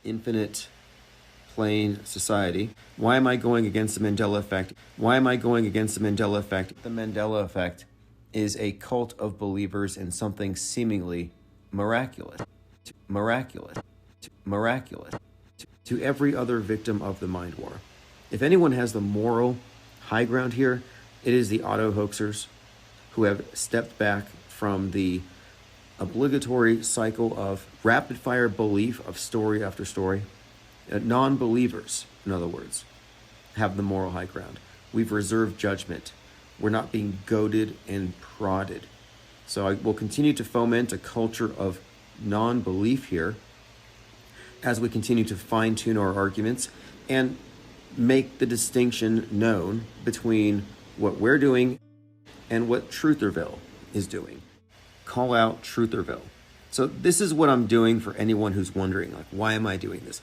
infinite plane society. Why am I going against the Mandela effect? Why am I going against the Mandela effect? The Mandela effect is a cult of believers in something seemingly miraculous. Miraculous. Miraculous. To every other victim of the mind war. If anyone has the moral high ground here, it is the auto-hoaxers who have stepped back from the obligatory cycle of rapid-fire belief of story after story. Non-believers, in other words, have the moral high ground. We've reserved judgment. We're not being goaded and prodded. So I will continue to foment a culture of non-belief here as we continue to fine-tune our arguments and make the distinction known between what we're doing and what Trutherville is doing. Call out Trutherville. So this is what I'm doing for anyone who's wondering, like, why am I doing this?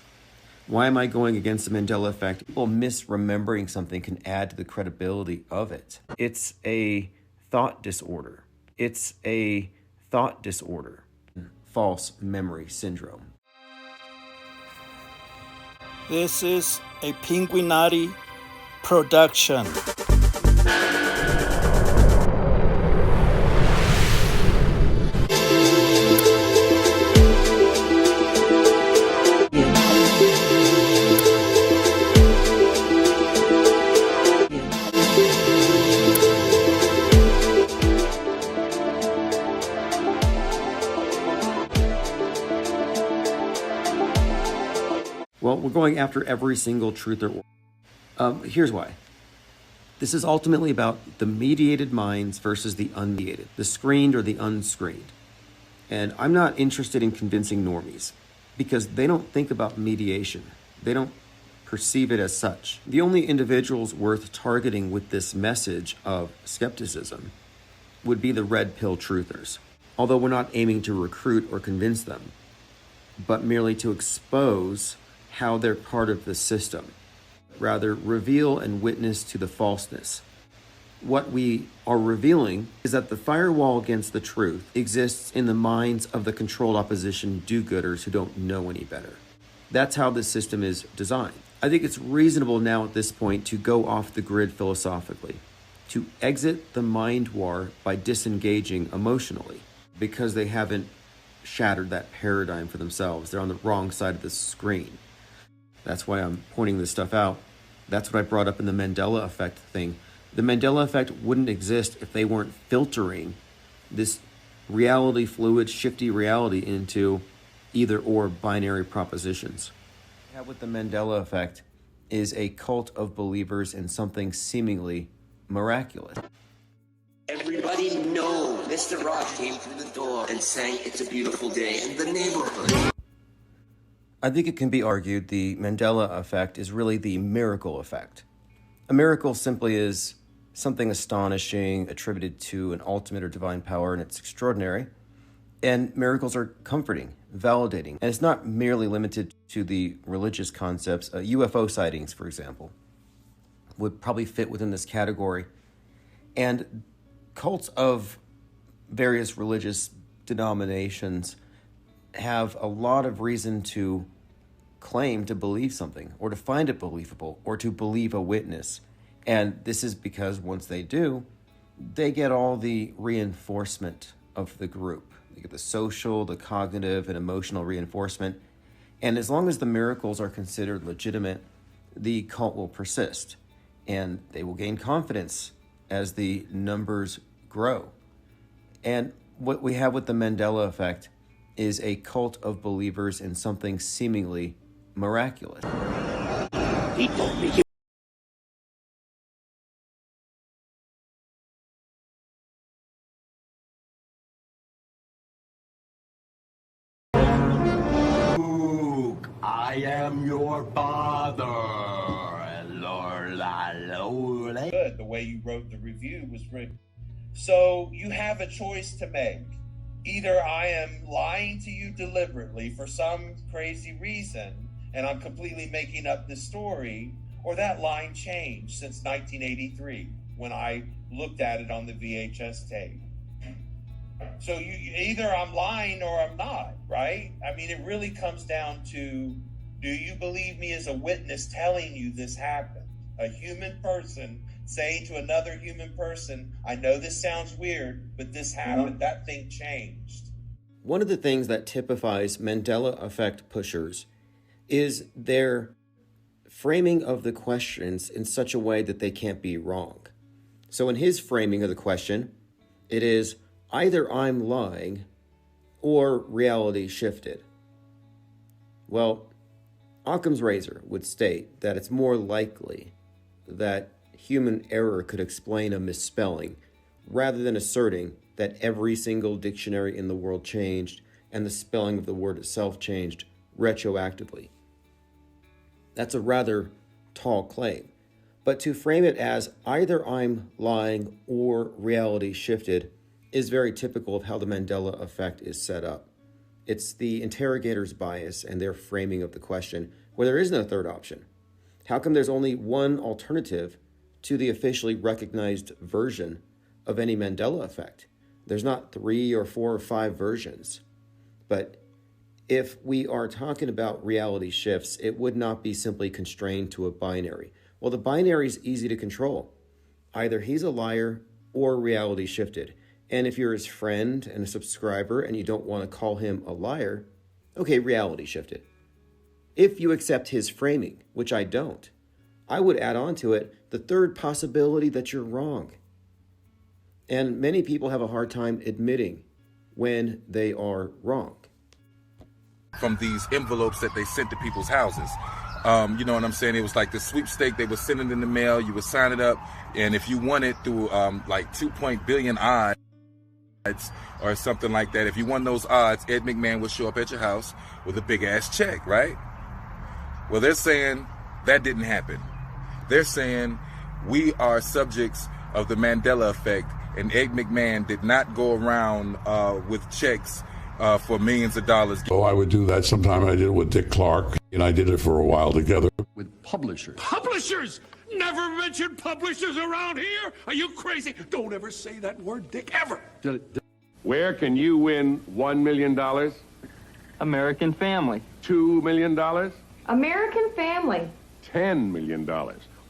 Why am I going against the Mandela effect? People misremembering something can add to the credibility of it. It's a thought disorder. It's a thought disorder. False memory syndrome. This is a Pinguinati production. Well, we're going after every single truther. Here's why. This is ultimately about the mediated minds versus the unmediated, the screened or the unscreened. And I'm not interested in convincing normies because they don't think about mediation. They don't perceive it as such. The only individuals worth targeting with this message of skepticism would be the red pill truthers. Although we're not aiming to recruit or convince them, but merely to expose how they're part of the system. Rather, reveal and witness to the falseness. What we are revealing is that the firewall against the truth exists in the minds of the controlled opposition do-gooders who don't know any better. That's how this system is designed. I think it's reasonable now at this point to go off the grid philosophically, to exit the mind war by disengaging emotionally, because they haven't shattered that paradigm for themselves. They're on the wrong side of the screen. That's why I'm pointing this stuff out. That's what I brought up in the Mandela effect thing. The Mandela effect wouldn't exist if they weren't filtering this reality fluid, shifty reality into either or binary propositions. What we have with the Mandela effect is a cult of believers in something seemingly miraculous. Everybody knows Mr. Rod came through the door and sang "It's a Beautiful Day" in the neighborhood. I think it can be argued the Mandela effect is really the miracle effect. A miracle simply is something astonishing attributed to an ultimate or divine power, and it's extraordinary. And miracles are comforting, validating, and it's not merely limited to the religious concepts. UFO sightings, for example, would probably fit within this category. And cults of various religious denominations have a lot of reason to claim to believe something or to find it believable or to believe a witness. And this is because once they do, they get all the reinforcement of the group. They get the social, the cognitive, and emotional reinforcement. And as long as the miracles are considered legitimate, the cult will persist and they will gain confidence as the numbers grow. And what we have with the Mandela effect is a cult of believers in something seemingly miraculous. He told me I am your father. Good. The way you wrote the review was written. So you have a choice to make. Either I am lying to you deliberately for some crazy reason, and I'm completely making up this story, or that line changed since 1983 when I looked at it on the VHS tape. So you either I'm lying or I'm not, right? I mean, it really comes down to Do you believe me as a witness telling you this happened? A human person saying to another human person, I know this sounds weird, but this happened. That thing changed. One of the things that typifies Mandela effect pushers is their framing of the questions in such a way that they can't be wrong. So in his framing of the question, it is either I'm lying or reality shifted. Well, Occam's razor would state that it's more likely that human error could explain a misspelling rather than asserting that every single dictionary in the world changed and the spelling of the word itself changed retroactively. That's a rather tall claim. But to frame it as either I'm lying or reality shifted is very typical of how the Mandela effect is set up. It's the interrogator's bias and their framing of the question where there is no third option. How come there's only one alternative to the officially recognized version of any Mandela effect? There's not 3 or 4 or 5 versions. But if we are talking about reality shifts, it would not be simply constrained to a binary. Well, the binary is easy to control. Either he's a liar or reality shifted. And if you're his friend and a subscriber and you don't want to call him a liar, okay, reality shifted. If you accept his framing, which I don't, I would add on to it the third possibility that you're wrong. And many people have a hard time admitting when they are wrong. From these envelopes that they sent to people's houses. You know what I'm saying? It was like the sweepstake. They would send it in the mail. You would sign it up. And if you won it through like 2 billion odds or something like that, if you won those odds, Ed McMahon would show up at your house with a big ass check, right? Well, they're saying that didn't happen. They're saying we are subjects of the Mandela effect, and Ed McMahon did not go around with checks for millions of dollars. Oh, I would do that sometime. I did it with Dick Clark, and I did it for a while together. With publishers. Publishers? Never mention publishers around here? Are you crazy? Don't ever say that word, Dick, ever. Where can you win $1 million? American Family. $2 million? American Family. $10 million.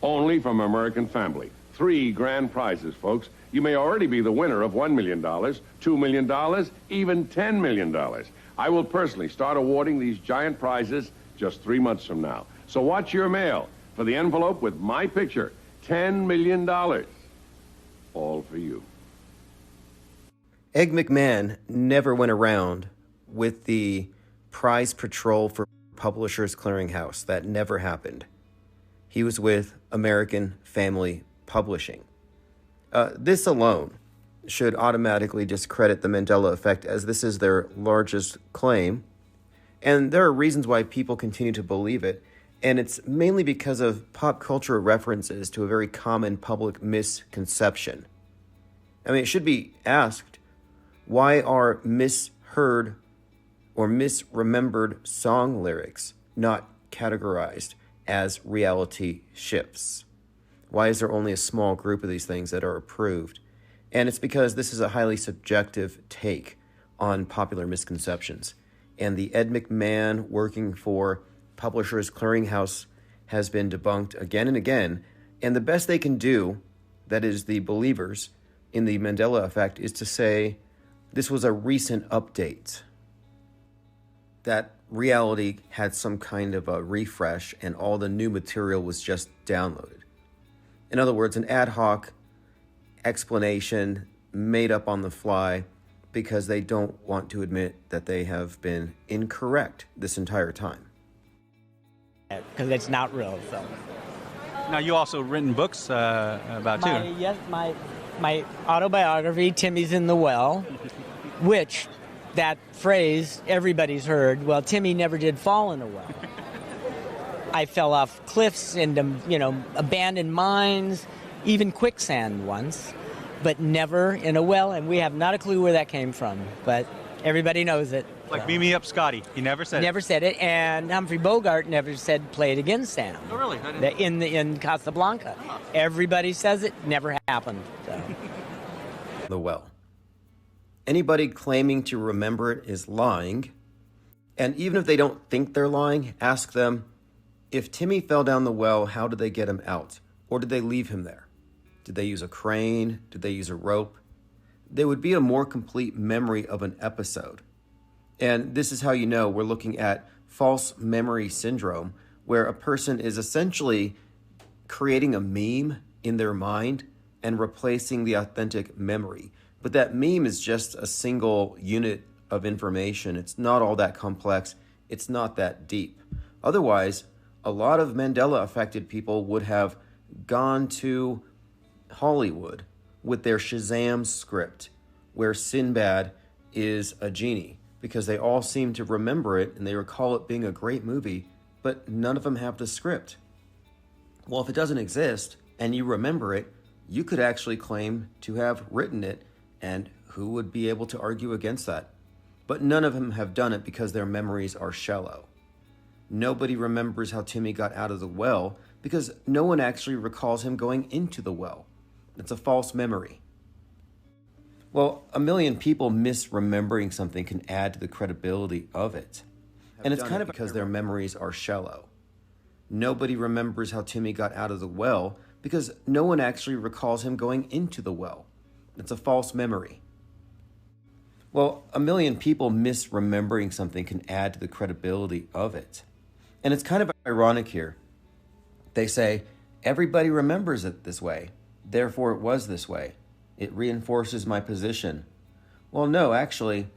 Only from American Family. 3 grand prizes, folks. You may already be the winner of $1 million, $2 million, even $10 million. I will personally start awarding these giant prizes just 3 months from now. So watch your mail for the envelope with my picture. $10 million. All for you. Ed McMahon never went around with the prize patrol for Publishers Clearinghouse. That never happened. He was with American Family Publishing. This alone should automatically discredit the Mandela effect, as this is their largest claim. And there are reasons why people continue to believe it, and it's mainly because of pop culture references to a very common public misconception. I mean, it should be asked, why are misheard or misremembered song lyrics not categorized as reality shifts? Why is there only a small group of these things that are approved? And it's because this is a highly subjective take on popular misconceptions. And the Ed McMahon working for Publishers Clearinghouse has been debunked again and again. And the best they can do, that is the believers in the Mandela effect, is to say this was a recent update. That reality had some kind of a refresh and all the new material was just downloaded. In other words, an ad hoc explanation made up on the fly because they don't want to admit that they have been incorrect this entire time. Because it's not real. So. Now, you also written books about too. Yes, my autobiography, Timmy's in the Well, which that phrase everybody's heard. Well, Timmy never did fall in a well. I fell off cliffs into, abandoned mines, even quicksand once, but never in a well, and we have not a clue where that came from, but everybody knows it. Like Beam Me Up, Scotty. He never said it. Never said it, and Humphrey Bogart never said play it again, Sam. Oh, really? In Casablanca. Everybody says it, never happened. So. The well. Anybody claiming to remember it is lying, And even if they don't think they're lying, ask them, if Timmy fell down the well, how did they get him out? Or did they leave him there? Did they use a crane? Did they use a rope? There would be a more complete memory of an episode. And this is how you know we're looking at false memory syndrome, where a person is essentially creating a meme in their mind and replacing the authentic memory. But that meme is just a single unit of information. It's not all that complex. It's not that deep. Otherwise, a lot of Mandela-affected people would have gone to Hollywood with their Shazam script, where Sinbad is a genie, because they all seem to remember it and they recall it being a great movie, but none of them have the script. Well, if it doesn't exist and you remember it, you could actually claim to have written it, and who would be able to argue against that? But none of them have done it because their memories are shallow. Nobody remembers how Timmy got out of the well because no one actually recalls him going into the well. It's a false memory. Well, a million people misremembering something can add to the credibility of it. And it's kind of because their memories are shallow. Nobody remembers how Timmy got out of the well because no one actually recalls him going into the well. It's a false memory. Well, a million people misremembering something can add to the credibility of it. And it's kind of ironic here. They say, everybody remembers it this way, therefore it was this way. It reinforces my position. Well, no, actually,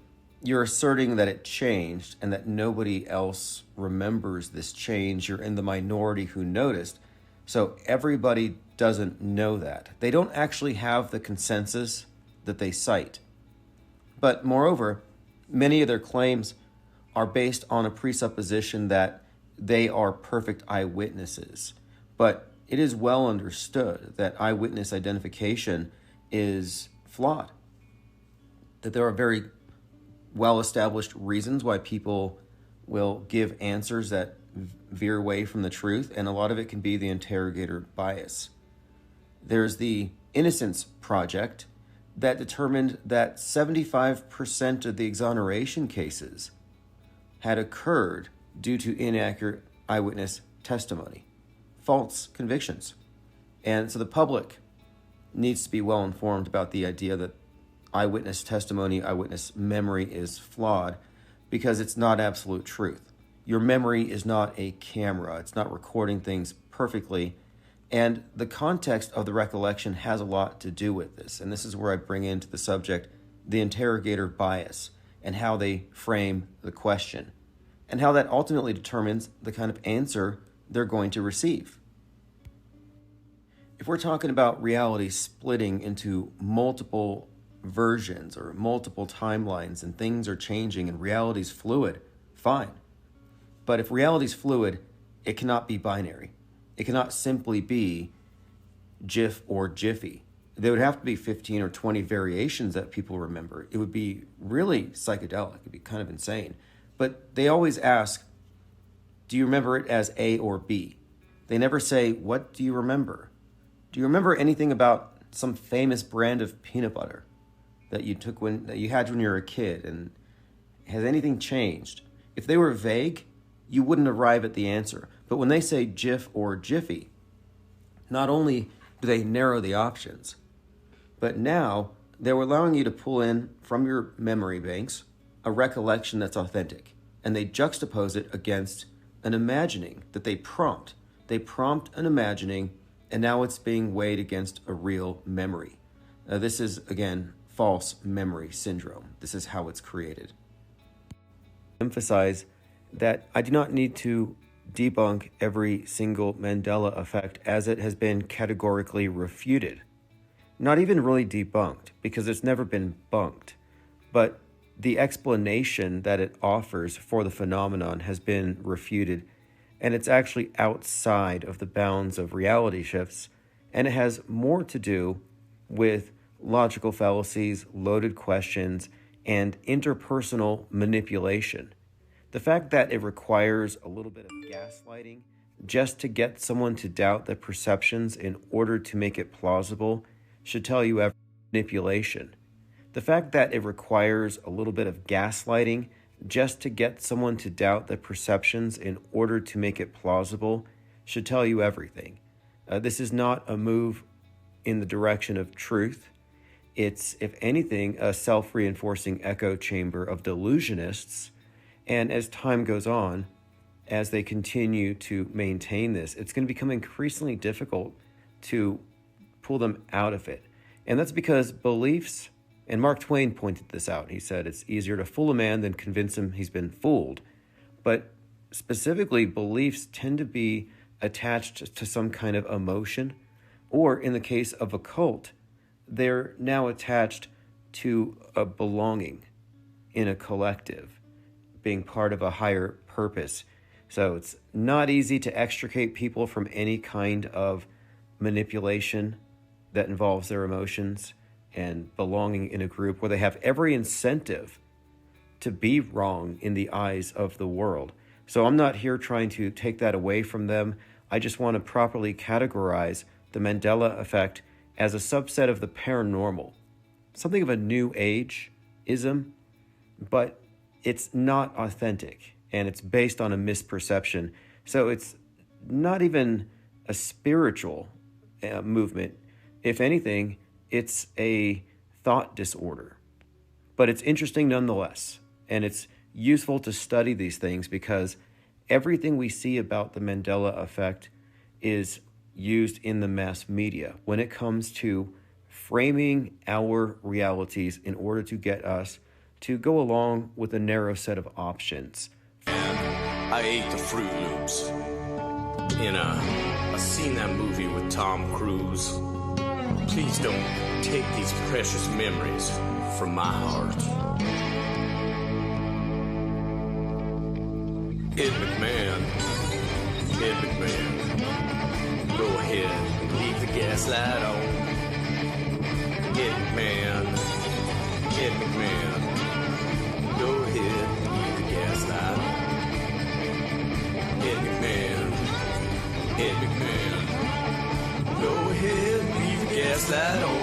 you're asserting that it changed and that nobody else remembers this change. You're in the minority who noticed. So everybody doesn't know that. They don't actually have the consensus that they cite. But moreover, many of their claims are based on a presupposition that they are perfect eyewitnesses. But it is well understood that eyewitness identification is flawed. That there are very well-established reasons why people will give answers that veer away from the truth, and a lot of it can be the interrogator bias. There's the Innocence Project that determined that 75% of the exoneration cases had occurred due to inaccurate eyewitness testimony, false convictions. And so the public needs to be well informed about the idea that eyewitness testimony, eyewitness memory is flawed because it's not absolute truth. Your memory is not a camera. It's not recording things perfectly. And the context of the recollection has a lot to do with this. And this is where I bring into the subject the interrogator bias and how they frame the question and how that ultimately determines the kind of answer they're going to receive. If we're talking about reality splitting into multiple versions or multiple timelines and things are changing and reality's fluid, fine. But if reality's fluid, it cannot be binary. It cannot simply be GIF or Jiffy. There would have to be 15 or 20 variations that people remember. It would be really psychedelic. It'd be kind of insane. But they always ask, do you remember it as A or B? They never say, what do you remember? Do you remember anything about some famous brand of peanut butter that you had when you were a kid? And has anything changed? If they were vague, you wouldn't arrive at the answer. But when they say Jif or Jiffy, not only do they narrow the options, but now they're allowing you to pull in from your memory banks a recollection that's authentic. And they juxtapose it against an imagining that they prompt. They prompt an imagining, and now it's being weighed against a real memory. This is, again, false memory syndrome. This is how it's created. Emphasize that I do not need to debunk every single Mandela effect as it has been categorically refuted. Not even really debunked, because it's never been bunked. But the explanation that it offers for the phenomenon has been refuted, and it's actually outside of the bounds of reality shifts, and it has more to do with logical fallacies, loaded questions, and interpersonal manipulation. The fact that it requires a little bit of gaslighting just to get someone to doubt the perceptions in order to make it plausible should tell you every manipulation. The fact that it requires a little bit of gaslighting just to get someone to doubt the perceptions in order to make it plausible should tell you everything. This is not a move in the direction of truth. It's, if anything, a self-reinforcing echo chamber of delusionists. And as time goes on, as they continue to maintain this, it's going to become increasingly difficult to pull them out of it. And that's because beliefs, and Mark Twain pointed this out. He said it's easier to fool a man than convince him he's been fooled. But specifically, beliefs tend to be attached to some kind of emotion, or in the case of a cult, they're now attached to a belonging in a collective, being part of a higher purpose. So it's not easy to extricate people from any kind of manipulation that involves their emotions and belonging in a group where they have every incentive to be wrong in the eyes of the world. So I'm not here trying to take that away from them. I just want to properly categorize the Mandela effect as a subset of the paranormal, something of a new age-ism, but it's not authentic, and it's based on a misperception. So it's not even a spiritual movement. If anything, it's a thought disorder. But it's interesting nonetheless, and it's useful to study these things because everything we see about the Mandela effect is used in the mass media when it comes to framing our realities in order to get us to go along with a narrow set of options. I ate the Fruit Loops. I seen that movie with Tom Cruise. Please don't take these precious memories from my heart. Ed McMahon, go ahead and leave the gaslight on. Ed McMahon, go ahead and leave the gaslight on. Ed McMahon, go ahead and leave the gaslight on.